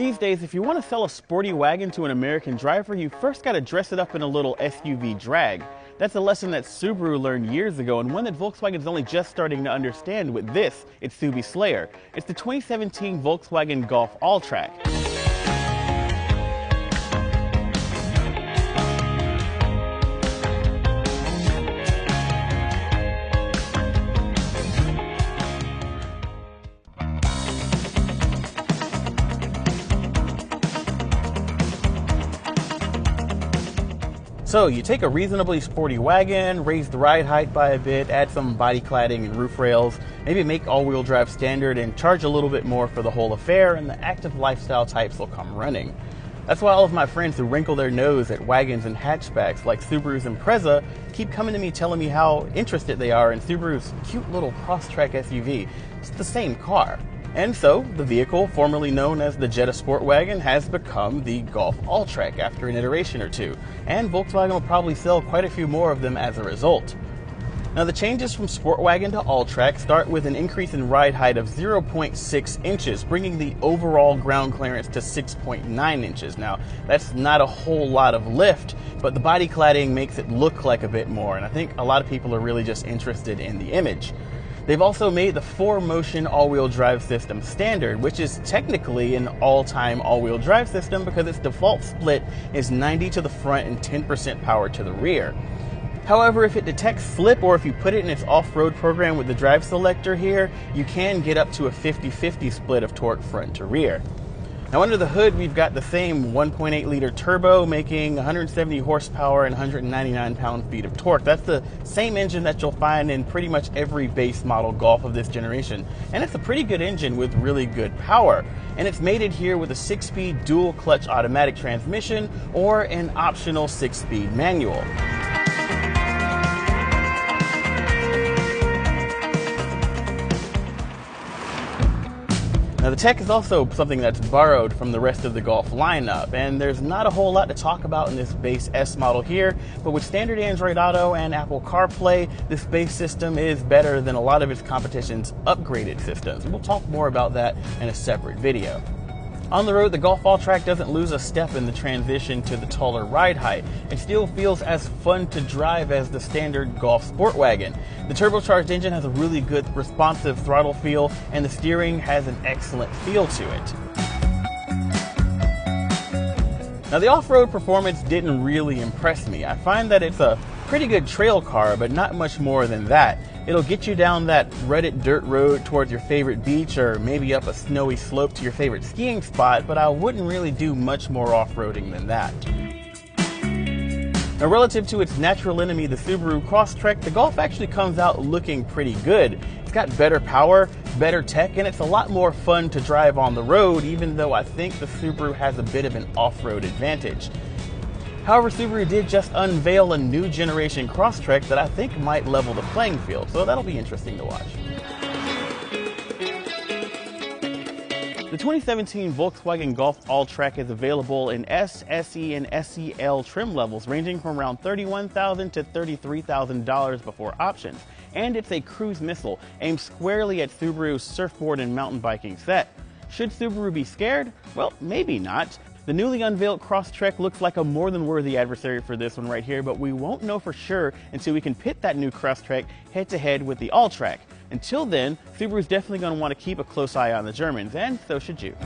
These days, if you want to sell a sporty wagon to an American driver, you first got to dress it up in a little SUV drag. That's a lesson that Subaru learned years ago, and one that Volkswagen is only just starting to understand with this, its Subi Slayer. It's the 2017 Volkswagen Golf Alltrack. So you take a reasonably sporty wagon, raise the ride height by a bit, add some body cladding and roof rails, maybe make all-wheel drive standard and charge a little bit more for the whole affair, and the active lifestyle types will come running. That's why all of my friends who wrinkle their nose at wagons and hatchbacks like Subaru's Impreza keep coming to me telling me how interested they are in Subaru's cute little Crosstrek SUV. It's the same car. And so, the vehicle, formerly known as the Jetta Sport Wagon, has become the Golf Alltrack after an iteration or two, and Volkswagen will probably sell quite a few more of them as a result. Now, the changes from Sport Wagon to Alltrack start with an increase in ride height of 0.6 inches, bringing the overall ground clearance to 6.9 inches. Now, that's not a whole lot of lift, but the body cladding makes it look like a bit more, and I think a lot of people are really just interested in the image. They've also made the 4Motion all-wheel drive system standard, which is technically an all-time all-wheel drive system because its default split is 90 to the front and 10% power to the rear. However, if it detects slip or if you put it in its off-road program with the drive selector here, you can get up to a 50-50 split of torque front to rear. Now under the hood, we've got the same 1.8 liter turbo making 170 horsepower and 199 pound-feet of torque. That's the same engine that you'll find in pretty much every base model Golf of this generation. And it's a pretty good engine with really good power. And it's mated here with a 6-speed dual clutch automatic transmission or an optional 6-speed manual. Now the tech is also something that's borrowed from the rest of the Golf lineup, and there's not a whole lot to talk about in this base S model here, but with standard Android Auto and Apple CarPlay, this base system is better than a lot of its competition's upgraded systems. We'll talk more about that in a separate video. On the road, the Golf Alltrack doesn't lose a step in the transition to the taller ride height. It still feels as fun to drive as the standard Golf Sport Wagon. The turbocharged engine has a really good responsive throttle feel, and the steering has an excellent feel to it. Now the off-road performance didn't really impress me. I find that it's a pretty good trail car, but not much more than that. It'll get you down that rutted dirt road towards your favorite beach or maybe up a snowy slope to your favorite skiing spot, but I wouldn't really do much more off-roading than that. Now relative to its natural enemy, the Subaru Crosstrek, the Golf actually comes out looking pretty good. It's got better power, better tech, and it's a lot more fun to drive on the road, even though I think the Subaru has a bit of an off-road advantage. However, Subaru did just unveil a new generation Crosstrek that I think might level the playing field, so that'll be interesting to watch. The 2017 Volkswagen Golf Alltrack is available in S, SE, and SEL trim levels ranging from around $31,000 to $33,000 before options, and it's a cruise missile aimed squarely at Subaru's surfboard and mountain biking set. Should Subaru be scared? Well, maybe not. The newly unveiled Crosstrek looks like a more than worthy adversary for this one right here, but we won't know for sure until we can pit that new Crosstrek head-to-head with the Alltrack. Until then, Subaru's definitely going to want to keep a close eye on the Germans, and so should you.